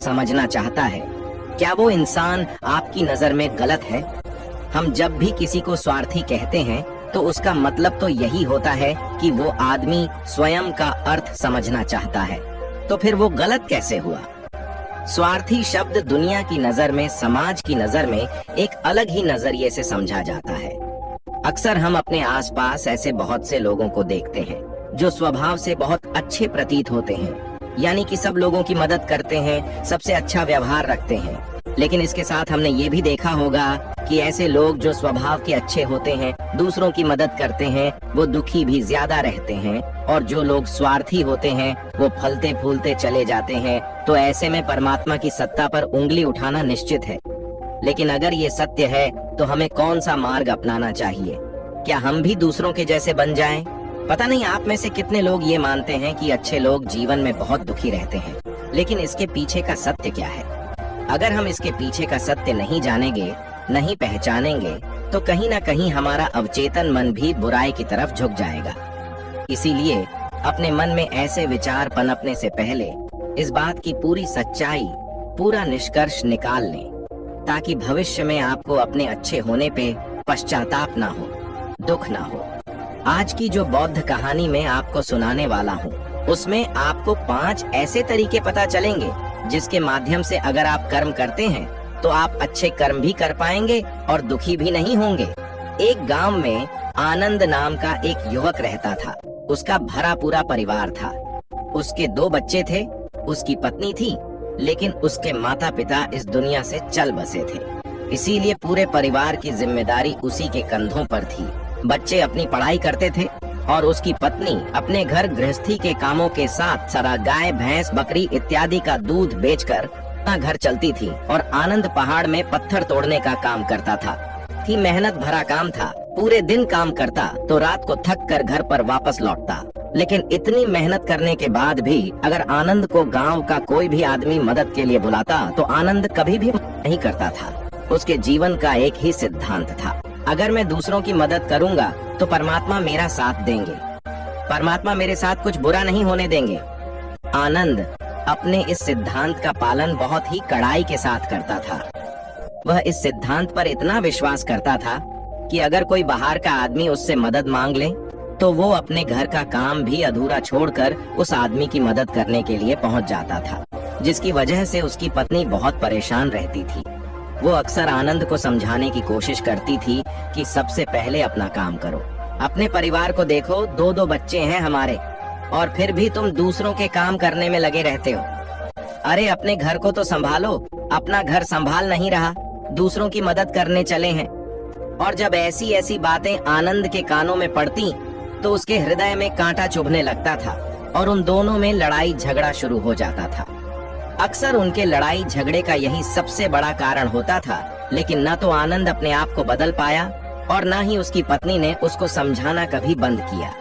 समझना चाहता है। क्या वो इंसान आपकी नजर में गलत है? हम जब भी किसी को स्वार्थी कहते हैं तो उसका मतलब तो यही होता है कि वो आदमी स्वयं का अर्थ समझना चाहता है। तो फिर वो गलत कैसे हुआ? स्वार्थी शब्द दुनिया की नजर में, समाज की नजर में एक अलग ही नजरिए से समझा जाता है। अक्सर हम अपने आसपास ऐसे बहुत से लोगों को देखते हैं जो स्वभाव से बहुत अच्छे प्रतीत होते हैं, यानी कि सब लोगों की मदद करते हैं, सबसे अच्छा व्यवहार रखते हैं। लेकिन इसके साथ हमने ये भी देखा होगा कि ऐसे लोग जो स्वभाव के अच्छे होते हैं, दूसरों की मदद करते हैं, वो दुखी भी ज्यादा रहते हैं, और जो लोग स्वार्थी होते हैं वो फलते फूलते चले जाते हैं। तो ऐसे में परमात्मा की सत्ता पर उंगली उठाना निश्चित है। लेकिन अगर ये सत्य है तो हमें कौन सा मार्ग अपनाना चाहिए? क्या हम भी दूसरों के जैसे बन जाएं? पता नहीं आप में से कितने लोग ये मानते हैं कि अच्छे लोग जीवन में बहुत दुखी रहते हैं, लेकिन इसके पीछे का सत्य क्या है? अगर हम इसके पीछे का सत्य नहीं जानेंगे, नहीं पहचानेंगे, तो कहीं ना कहीं हमारा अवचेतन मन भी बुराई की तरफ झुक जाएगा। इसीलिए अपने मन में ऐसे विचार पनपने से पहले इस बात की पूरी सच्चाई, पूरा निष्कर्ष निकाल लें, ताकि भविष्य में आपको अपने अच्छे होने पे पश्चाताप ना हो, दुख ना हो। आज की जो बौद्ध कहानी मैं आपको सुनाने वाला हूँ, उसमें आपको 5 ऐसे तरीके पता चलेंगे जिसके माध्यम से अगर आप कर्म करते हैं तो आप अच्छे कर्म भी कर पाएंगे और दुखी भी नहीं होंगे। एक गांव में आनंद नाम का एक युवक रहता था। उसका भरा पूरा परिवार था। उसके 2 बच्चे थे, उसकी पत्नी थी, लेकिन उसके माता पिता इस दुनिया से चल बसे थे। इसीलिए पूरे परिवार की जिम्मेदारी उसी के कंधों पर थी। बच्चे अपनी पढ़ाई करते थे और उसकी पत्नी अपने घर गृहस्थी के कामों के साथ सारा गाय, भैंस, बकरी इत्यादि का दूध बेचकर अपना घर चलती थी। और आनंद पहाड़ में पत्थर तोड़ने का काम करता था। मेहनत भरा काम था। पूरे दिन काम करता तो रात को थक कर घर पर वापस लौटता। लेकिन इतनी मेहनत करने के बाद भी अगर आनंद को गांव का कोई भी आदमी मदद के लिए बुलाता तो आनंद कभी भी नहीं करता था। उसके जीवन का एक ही सिद्धांत था, अगर मैं दूसरों की मदद करूंगा तो परमात्मा मेरा साथ देंगे, परमात्मा मेरे साथ कुछ बुरा नहीं होने देंगे। आनंद अपने इस सिद्धांत का पालन बहुत ही कड़ाई के साथ करता था। वह इस सिद्धांत पर इतना विश्वास करता था कि अगर कोई बाहर का आदमी उससे मदद मांग ले तो वो अपने घर का काम भी अधूरा छोड़कर उस आदमी की मदद करने के लिए पहुंच जाता था, जिसकी वजह से उसकी पत्नी बहुत परेशान रहती थी। वो अक्सर आनंद को समझाने की कोशिश करती थी कि सबसे पहले अपना काम करो, अपने परिवार को देखो, 2 बच्चे हैं हमारे, और फिर भी तुम दूसरों के काम करने में लगे रहते हो। अरे अपने घर को तो संभालो, अपना घर संभाल नहीं रहा, दूसरों की मदद करने चले हैं। और जब ऐसी ऐसी बातें आनंद के कानों में पड़ती तो उसके हृदय में कांटा चुभने लगता था और उन दोनों में लड़ाई झगड़ा शुरू हो जाता था। अक्सर उनके लड़ाई झगड़े का यही सबसे बड़ा कारण होता था। लेकिन न तो आनंद अपने आप को बदल पाया और न ही उसकी पत्नी ने उसको समझाना कभी बंद किया।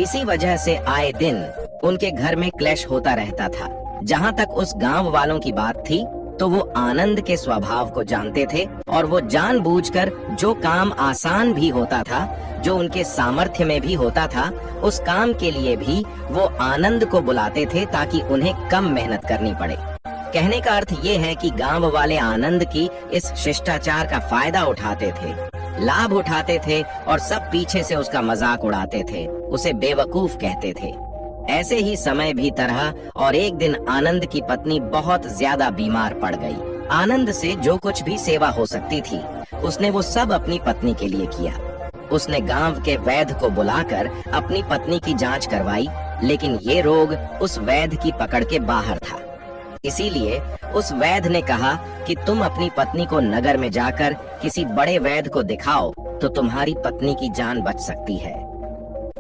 इसी वजह से आए दिन उनके घर में क्लेश होता रहता था। जहाँ तक उस गांव वालों की बात थी तो वो आनंद के स्वभाव को जानते थे और वो जानबूझकर जो काम आसान भी होता था, जो उनके सामर्थ्य में भी होता था, उस काम के लिए भी वो आनंद को बुलाते थे ताकि उन्हें कम मेहनत करनी पड़े। कहने का अर्थ ये है कि गांव वाले आनंद की इस शिष्टाचार का फायदा उठाते थे, लाभ उठाते थे और सब पीछे से उसका मजाक उड़ाते थे, उसे बेवकूफ कहते थे। ऐसे ही समय भी तरह और एक दिन आनंद की पत्नी बहुत ज्यादा बीमार पड़ गई। आनंद से जो कुछ भी सेवा हो सकती थी उसने वो सब अपनी पत्नी के लिए किया। उसने गांव के वैद्य को बुलाकर अपनी पत्नी की जांच करवाई, लेकिन ये रोग उस वैद्य की पकड़ के बाहर था। इसीलिए उस वैद्य ने कहा कि तुम अपनी पत्नी को नगर में जाकर किसी बड़े वैद्य को दिखाओ तो तुम्हारी पत्नी की जान बच सकती है।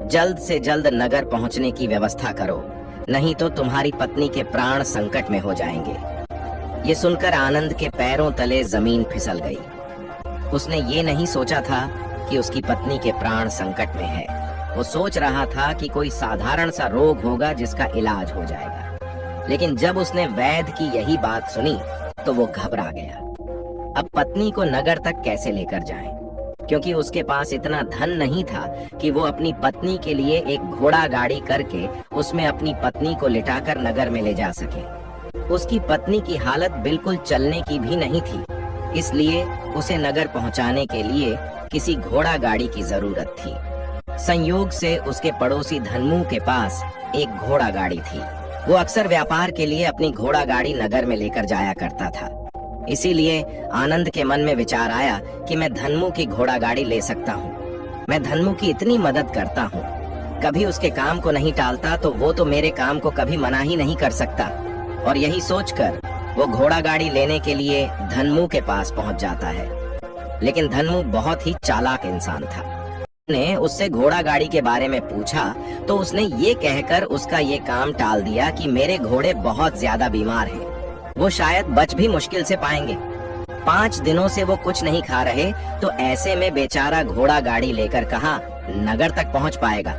जल्द से जल्द नगर पहुंचने की व्यवस्था करो, नहीं तो तुम्हारी पत्नी के प्राण संकट में हो जाएंगे। ये सुनकर आनंद के पैरों तले जमीन फिसल गई। उसने ये नहीं सोचा था कि उसकी पत्नी के प्राण संकट में है। वो सोच रहा था कि कोई साधारण सा रोग होगा जिसका इलाज हो जाएगा। लेकिन जब उसने वैद्य की यही बात सुनी तो वो घबरा गया। अब पत्नी को नगर तक कैसे लेकर जाएं? क्योंकि उसके पास इतना धन नहीं था कि वो अपनी पत्नी के लिए एक घोड़ा गाड़ी करके उसमें अपनी पत्नी को लिटाकर नगर में ले जा सके। उसकी पत्नी की हालत बिल्कुल चलने की भी नहीं थी, इसलिए उसे नगर पहुंचाने के लिए किसी घोड़ा गाड़ी की जरूरत थी। संयोग से उसके पड़ोसी धनमू के पास एक घोड़ा गाड़ी थी। वो अक्सर व्यापार के लिए अपनी घोड़ा गाड़ी नगर में लेकर जाया करता था। इसीलिए आनंद के मन में विचार आया कि मैं धनमू की घोड़ा गाड़ी ले सकता हूँ। मैं धनमू की इतनी मदद करता हूँ, कभी उसके काम को नहीं टालता, तो वो तो मेरे काम को कभी मना ही नहीं कर सकता। और यही सोचकर वो घोड़ा गाड़ी लेने के लिए धनमू के पास पहुंच जाता है। लेकिन धनमू बहुत ही चालाक इंसान था। ने उससे घोड़ा गाड़ी के बारे में पूछा तो उसने ये कहकर उसका ये काम टाल दिया कि मेरे घोड़े बहुत ज्यादा बीमार हैं, वो शायद बच भी मुश्किल से पाएंगे। 5 दिनों से वो कुछ नहीं खा रहे, तो ऐसे में बेचारा घोड़ा गाड़ी लेकर कहाँ नगर तक पहुंच पाएगा।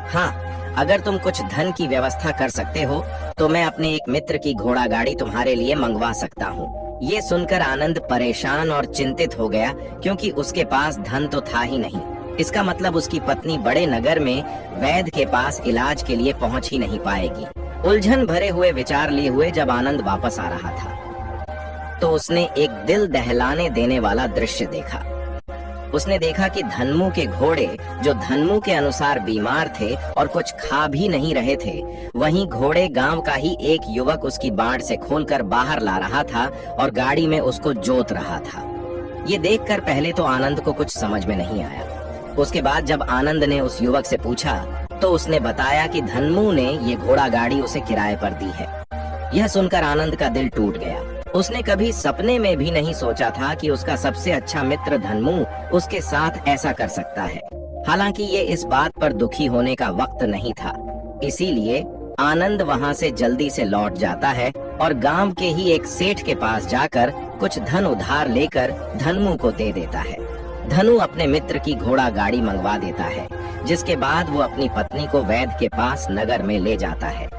हाँ, अगर तुम कुछ धन की व्यवस्था कर सकते हो तो मैं अपने एक मित्र की घोड़ा गाड़ी तुम्हारे लिए मंगवा सकता हूँ। ये सुनकर आनंद परेशान और चिंतित हो गया, क्योंकि उसके पास धन तो था ही नहीं। इसका मतलब उसकी पत्नी बड़े नगर में वैद्य के पास इलाज के लिए पहुंच ही नहीं पाएगी। उलझन भरे हुए विचार लिए हुए जब आनंद वापस आ रहा था तो उसने एक दिल दहलाने देने वाला दृश्य देखा। उसने देखा कि धनमू के घोड़े, जो धनमू के अनुसार बीमार थे और कुछ खा भी नहीं रहे थे, वहीं घोड़े गांव का ही एक युवक उसकी बाड़ से खोलकर बाहर ला रहा था और गाड़ी में उसको जोत रहा था। ये देखकर पहले तो आनंद को कुछ समझ में नहीं आया। उसके बाद जब आनंद ने उस युवक से पूछा तो उसने बताया कि धनमू ने ये घोड़ा गाड़ी उसे किराए पर दी है। यह सुनकर आनंद का दिल टूट गया। उसने कभी सपने में भी नहीं सोचा था कि उसका सबसे अच्छा मित्र धनमू उसके साथ ऐसा कर सकता है। हालांकि ये इस बात पर दुखी होने का वक्त नहीं था, इसीलिए आनंद वहाँ से जल्दी से लौट जाता है और गांव के ही एक सेठ के पास जाकर कुछ धन उधार लेकर धनमू को दे देता है। धनु अपने मित्र की घोड़ा गाड़ी मंगवा देता है, जिसके बाद वो अपनी पत्नी को वैद्य के पास नगर में ले जाता है।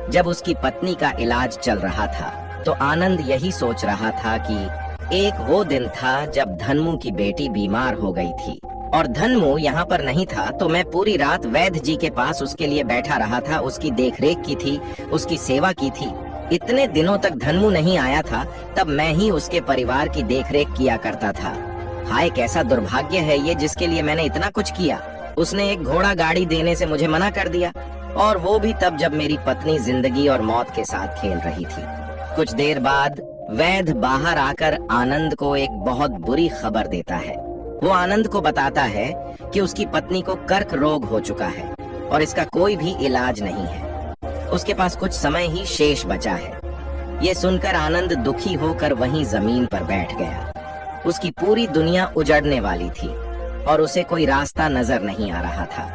जब उसकी पत्नी का इलाज चल रहा था तो आनंद यही सोच रहा था कि एक वो दिन था जब धनमू की बेटी बीमार हो गई थी और धनमू यहाँ पर नहीं था, तो मैं पूरी रात वैद्य जी के पास उसके लिए बैठा रहा था, उसकी देखरेख की थी, उसकी सेवा की थी। इतने दिनों तक धनमू नहीं आया था, तब मैं ही उसके परिवार की देखरेख किया करता था। हाय, कैसा दुर्भाग्य है ये, जिसके लिए मैंने इतना कुछ किया। उसने एक घोड़ा गाड़ी देने से मुझे मना कर दिया, और वो भी तब जब मेरी पत्नी जिंदगी और मौत के साथ खेल रही थी। कुछ देर बाद वैद्य बाहर आकर आनंद को एक बहुत बुरी खबर देता है। वो आनंद को बताता है कि उसकी पत्नी को कर्क रोग हो चुका है और इसका कोई भी इलाज नहीं है। उसके पास कुछ समय ही शेष बचा है। ये सुनकर आनंद दुखी होकर वहीं जमीन पर बैठ गया। उसकी पूरी दुनिया उजड़ने वाली थी और उसे कोई रास्ता नजर नहीं आ रहा था।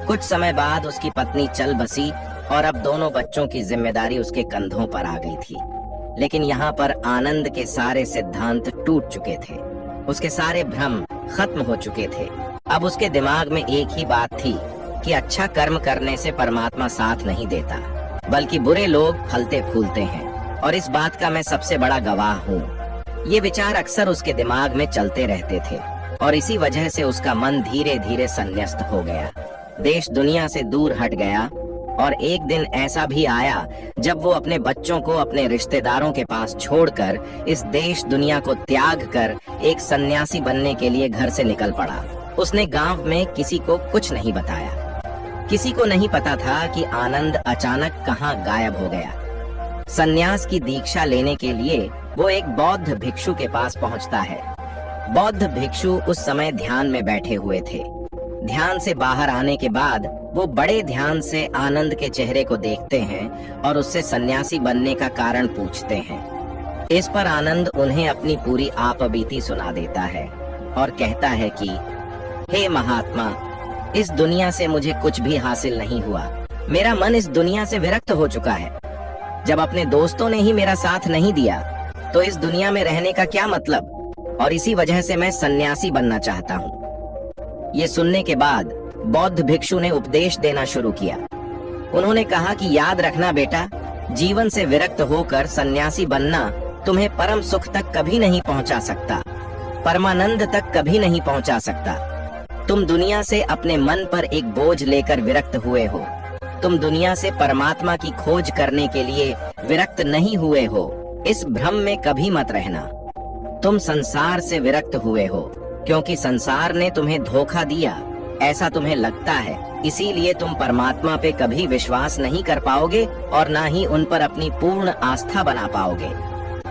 कुछ समय बाद उसकी पत्नी चल बसी और अब दोनों बच्चों की जिम्मेदारी उसके कंधों पर आ गई थी। लेकिन यहाँ पर आनंद के सारे सिद्धांत टूट चुके थे, उसके सारे भ्रम खत्म हो चुके थे। अब उसके दिमाग में एक ही बात थी कि अच्छा कर्म करने से परमात्मा साथ नहीं देता, बल्कि बुरे लोग फलते फूलते हैं, और इस बात का मैं सबसे बड़ा गवाह हूँ। ये विचार अक्सर उसके दिमाग में चलते रहते थे और इसी वजह से उसका मन धीरे धीरे संन्यस्त हो गया, देश दुनिया से दूर हट गया। और एक दिन ऐसा भी आया जब वो अपने बच्चों को अपने रिश्तेदारों के पास छोड़कर इस देश दुनिया को त्याग कर एक सन्यासी बनने के लिए घर से निकल पड़ा। उसने गांव में किसी को कुछ नहीं बताया। किसी को नहीं पता था कि आनंद अचानक कहाँ गायब हो गया। सन्यास की दीक्षा लेने के लिए वो एक बौद्ध भिक्षु के पास पहुंचता है। बौद्ध भिक्षु उस समय ध्यान में बैठे हुए थे। ध्यान से बाहर आने के बाद वो बड़े ध्यान से आनंद के चेहरे को देखते हैं और उससे सन्यासी बनने का कारण पूछते हैं। इस पर आनंद उन्हें अपनी पूरी आपबीती सुना देता है और कहता है कि हे महात्मा, इस दुनिया से मुझे कुछ भी हासिल नहीं हुआ। मेरा मन इस दुनिया से विरक्त हो चुका है। जब अपने दोस्तों ने ही मेरा साथ नहीं दिया तो इस दुनिया में रहने का क्या मतलब, और इसी वजह से मैं सन्यासी बनना चाहता हूँ। ये सुनने के बाद बौद्ध भिक्षु ने उपदेश देना शुरू किया। उन्होंने कहा कि याद रखना बेटा, जीवन से विरक्त होकर सन्यासी बनना तुम्हें परम सुख तक कभी नहीं पहुंचा सकता, परमानंद तक कभी नहीं पहुंचा सकता। तुम दुनिया से अपने मन पर एक बोझ लेकर विरक्त हुए हो। तुम दुनिया से परमात्मा की खोज करने के लिए विरक्त नहीं हुए हो, इस भ्रम में कभी मत रहना। तुम संसार से विरक्त हुए हो क्योंकि संसार ने तुम्हें धोखा दिया, ऐसा तुम्हें लगता है, इसीलिए तुम परमात्मा पे कभी विश्वास नहीं कर पाओगे और ना ही उन पर अपनी पूर्ण आस्था बना पाओगे।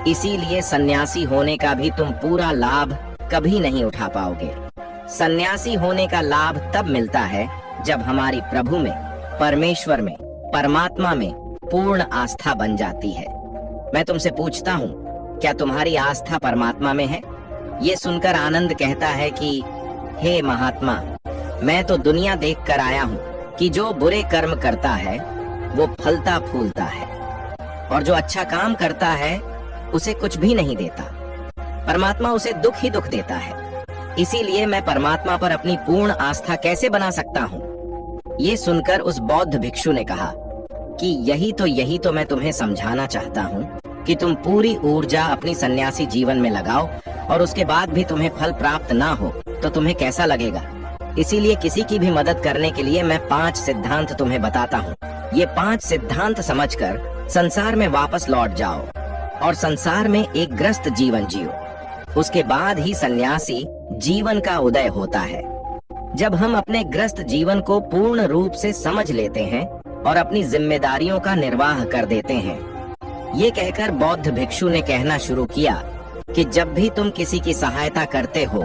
इसीलिए सन्यासी होने का भी तुम पूरा लाभ कभी नहीं उठा पाओगे। सन्यासी होने का लाभ तब मिलता है जब हमारी प्रभु में, परमेश्वर में, परमात्मा में पूर्ण आस्था बन जाती है। मैं तुमसे पूछता हूँ, क्या तुम्हारी आस्था परमात्मा में है? ये सुनकर आनंद कहता है कि हे महात्मा, मैं तो दुनिया देख कर आया हूँ कि जो बुरे कर्म करता है वो फलता फूलता है और जो अच्छा काम करता है उसे कुछ भी नहीं देता। परमात्मा उसे दुख ही दुख देता है। इसीलिए मैं परमात्मा पर अपनी पूर्ण आस्था कैसे बना सकता हूँ? ये सुनकर उस बौद्ध भिक्षु ने कहा कि यही तो मैं तुम्हें समझाना चाहता हूँ कि तुम पूरी ऊर्जा अपनी सन्यासी जीवन में लगाओ और उसके बाद भी तुम्हें फल प्राप्त ना हो तो तुम्हें कैसा लगेगा। इसीलिए किसी की भी मदद करने के लिए मैं 5 सिद्धांत तुम्हें बताता हूँ। ये 5 सिद्धांत समझकर संसार में वापस लौट जाओ और संसार में एक ग्रस्त जीवन जियो। उसके बाद ही सन्यासी जीवन का उदय होता है। जब हम अपने ग्रस्त जीवन को पूर्ण रूप से समझ लेते हैं और अपनी जिम्मेदारियों का निर्वाह कर देते हैं। ये कहकर बौद्ध भिक्षु ने कहना शुरू किया कि जब भी तुम किसी की सहायता करते हो,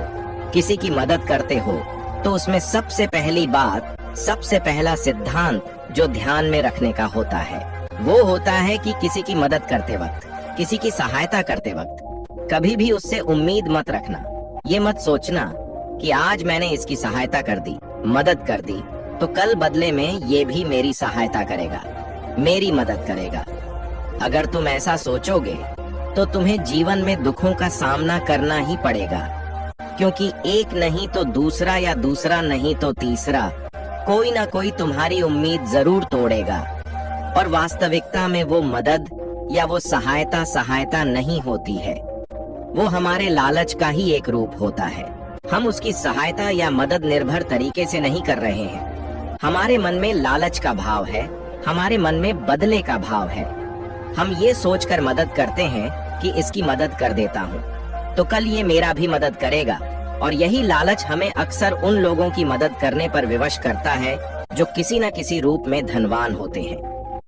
किसी की मदद करते हो, तो उसमें सबसे पहली बात, सबसे पहला सिद्धांत जो ध्यान में रखने का होता है वो होता है कि किसी की मदद करते वक्त, किसी की सहायता करते वक्त कभी भी उससे उम्मीद मत रखना। ये मत सोचना कि आज मैंने इसकी सहायता कर दी, मदद कर दी, तो कल बदले में ये भी मेरी सहायता करेगा, मेरी मदद करेगा। अगर तुम ऐसा सोचोगे तो तुम्हें जीवन में दुखों का सामना करना ही पड़ेगा, क्योंकि एक नहीं तो दूसरा या दूसरा नहीं तो तीसरा कोई ना कोई तुम्हारी उम्मीद जरूर तोड़ेगा। और वास्तविकता में वो मदद या वो सहायता नहीं होती है, वो हमारे लालच का ही एक रूप होता है। हम उसकी सहायता या मदद निर्भर तरीके से नहीं कर रहे हैं। हमारे मन में लालच का भाव है, हमारे मन में बदले का भाव है। हम ये सोचकर मदद करते हैं कि इसकी मदद कर देता हूँ तो कल ये मेरा भी मदद करेगा, और यही लालच हमें अक्सर उन लोगों की मदद करने पर विवश करता है जो किसी न किसी रूप में धनवान होते हैं,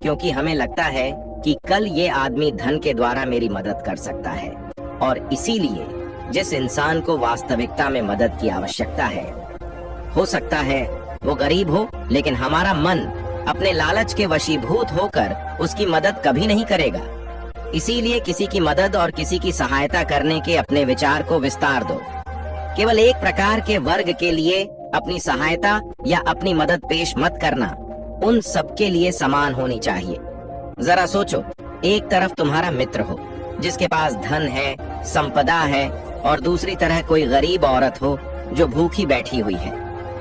क्योंकि हमें लगता है कि कल ये आदमी धन के द्वारा मेरी मदद कर सकता है। और इसीलिए जिस इंसान को वास्तविकता में मदद की आवश्यकता है, हो सकता है वो गरीब हो, लेकिन हमारा मन अपने लालच के वशीभूत होकर उसकी मदद कभी नहीं करेगा। इसीलिए किसी की मदद और किसी की सहायता करने के अपने विचार को विस्तार दो। केवल एक प्रकार के वर्ग के लिए अपनी सहायता या अपनी मदद पेश मत करना, उन सबके लिए समान होनी चाहिए। जरा सोचो, एक तरफ तुम्हारा मित्र हो जिसके पास धन है, संपदा है, और दूसरी तरह कोई गरीब औरत हो जो भूखी बैठी हुई है।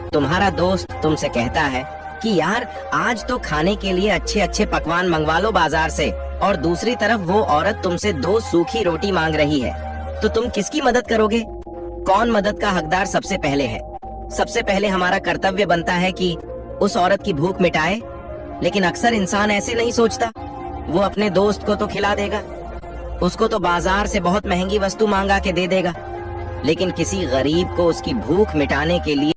तुम्हारा दोस्त तुमसे कहता है कि यार आज तो खाने के लिए अच्छे अच्छे पकवान मंगवा लो बाजार से, और दूसरी तरफ वो औरत तुमसे 2 सूखी रोटी मांग रही है, तो तुम किसकी मदद करोगे? कौन मदद का हकदार सबसे पहले है? सबसे पहले हमारा कर्तव्य बनता है कि उस औरत की भूख मिटाए, लेकिन अक्सर इंसान ऐसे नहीं सोचता। वो अपने दोस्त को तो खिला देगा, उसको तो बाजार से बहुत महंगी वस्तु मांगा के दे देगा, लेकिन किसी गरीब को उसकी भूख मिटाने के लिए